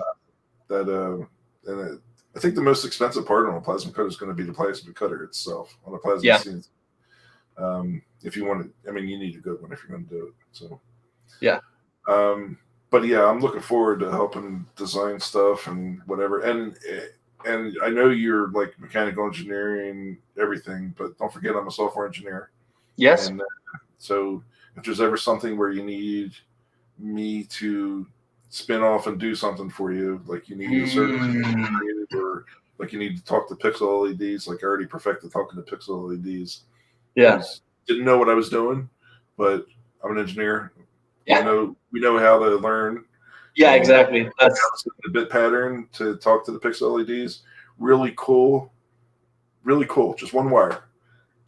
I think the most expensive part on a plasma cutter is going to be the plasma cutter itself on a plasma CNC. If you want to, I mean, you need a good one if you're going to do it. So yeah. But yeah, I'm looking forward to helping design stuff and whatever. And I know you're like mechanical engineering, everything, but don't forget I'm a software engineer. Yes. And so if there's ever something where you need me to spin off and do something for you, like you need a service or like you need to talk to pixel LEDs, like I already perfected talking to pixel LEDs. Yeah. Didn't know what I was doing, but I'm an engineer. Yeah. We know how to learn. Yeah, exactly. That's the bit pattern to talk to the pixel LEDs. Really cool. Really cool. Just one wire.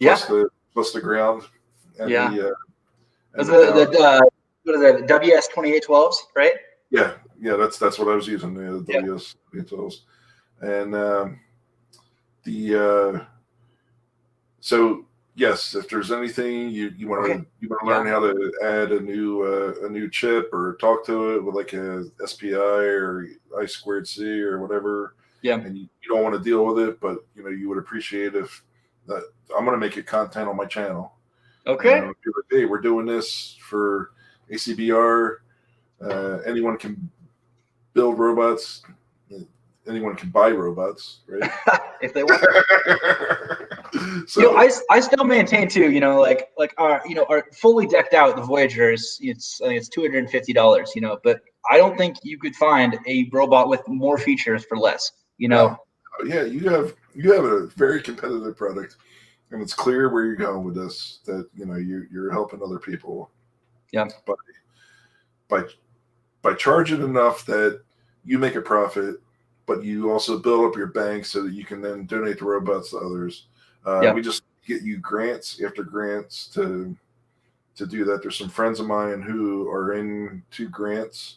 Plus the ground. And what is it? WS2812s, right? Yeah. That's what I was using. The WS2812s. And so yes, if there's anything you want to learn how to add a new chip or talk to it with like a SPI or I2C or whatever, and you don't want to deal with it, but you would appreciate if that I'm going to make it content on my channel. Okay. Be like, hey, we're doing this for ACBR. Anyone can build robots. Anyone can buy robots, right? If they want. So I still maintain too, like our fully decked out the Voyagers, I think it's $250, but I don't think you could find a robot with more features for less, Yeah, you have a very competitive product, and it's clear where you're going with this, that you're helping other people. Yeah. By charging enough that you make a profit, but you also build up your bank so that you can then donate the robots to others. We just get you grants after grants to do that. There's some friends of mine who are into grants,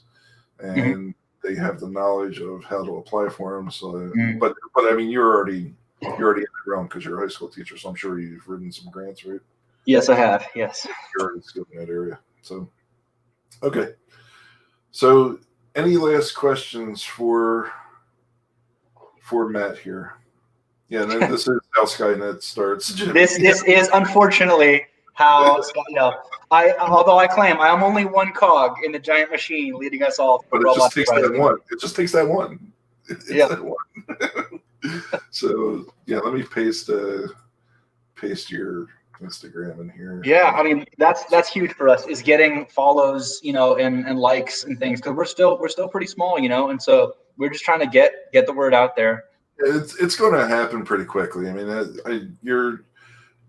and they have the knowledge of how to apply for them. So, but I mean, you're already in the realm because you're a high school teacher, so I'm sure you've written some grants, right? Yes, I have. Yes. You're already skilled in that area. So, okay. So, any last questions for Matt here? Yeah, this is how Skynet starts. This is unfortunately how, you know, although I claim I am only one cog in the giant machine leading us all to But it just robots takes that one. It just takes that one. It's Yeah. that one. So yeah, let me paste your Instagram in here. Yeah, I mean that's huge for us, is getting follows, you know, and likes and things, because we're still pretty small, you know, and so we're just trying to get the word out there. It's going to happen pretty quickly. I mean,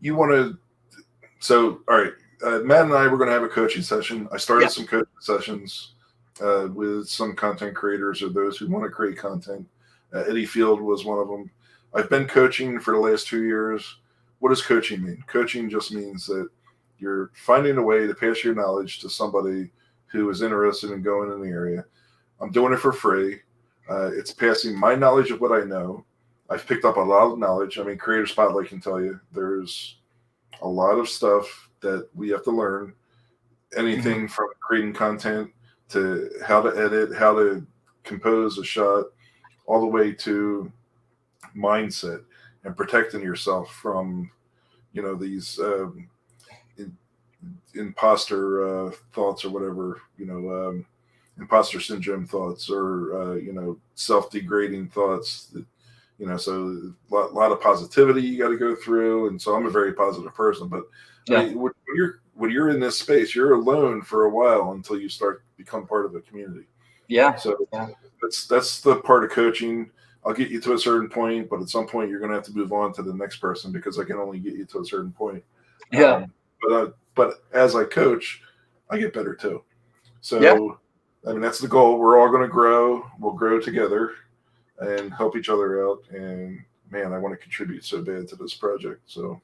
you want to. So all right, Matt and I were going to have a coaching session. I started some coaching sessions with some content creators or those who want to create content. Eddie Field was one of them. I've been coaching for the last 2 years. What does coaching mean? Coaching just means that you're finding a way to pass your knowledge to somebody who is interested in going in the area. I'm doing it for free. It's passing my knowledge of what I know. I've picked up a lot of knowledge. I mean, Creator Spotlight can tell you there's a lot of stuff that we have to learn. Anything from creating content to how to edit, how to compose a shot, all the way to mindset and protecting yourself from, you know, these imposter thoughts or whatever, you know, imposter syndrome thoughts or, you know, self-degrading thoughts that, you know, so a lot of positivity you got to go through. And so I'm a very positive person, but I mean, when you're in this space, you're alone for a while until you start become part of a community. Yeah. So that's the part of coaching. I'll get you to a certain point, but at some point you're going to have to move on to the next person because I can only get you to a certain point. Yeah. But as I coach, I get better too. So, I mean, that's the goal. We're all going to grow. We'll grow together and help each other out. And man, I want to contribute so bad to this project. So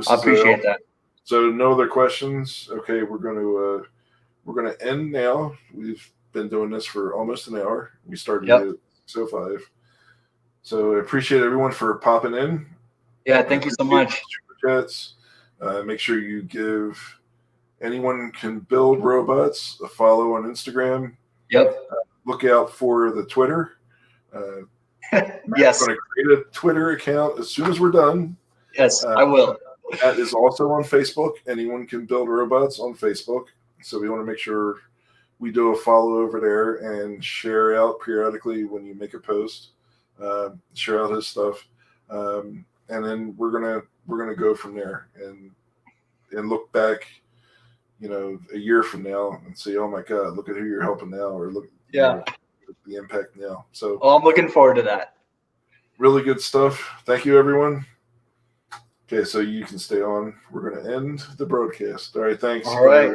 I appreciate that. So no other questions. Okay. We're going to end now. We've been doing this for almost an hour. We started at 6:05. So I appreciate everyone for popping in. Yeah. Thank you so much. Chats. Make sure you give Anyone Can Build Robots a follow on Instagram. Yep. Look out for the Twitter. Yes. I'm going to create a Twitter account as soon as we're done. Yes, I will. That is also on Facebook. Anyone Can Build Robots on Facebook. So we want to make sure we do a follow over there and share out periodically when you make a post. Share out his stuff, and then we're gonna go from there and look back, you know, a year from now and say, oh my God, look at who you're helping now, or look, you know, the impact now. So, I'm looking forward to that. Really good stuff. Thank you, everyone. Okay, so you can stay on. We're gonna end the broadcast. All right, thanks. All right.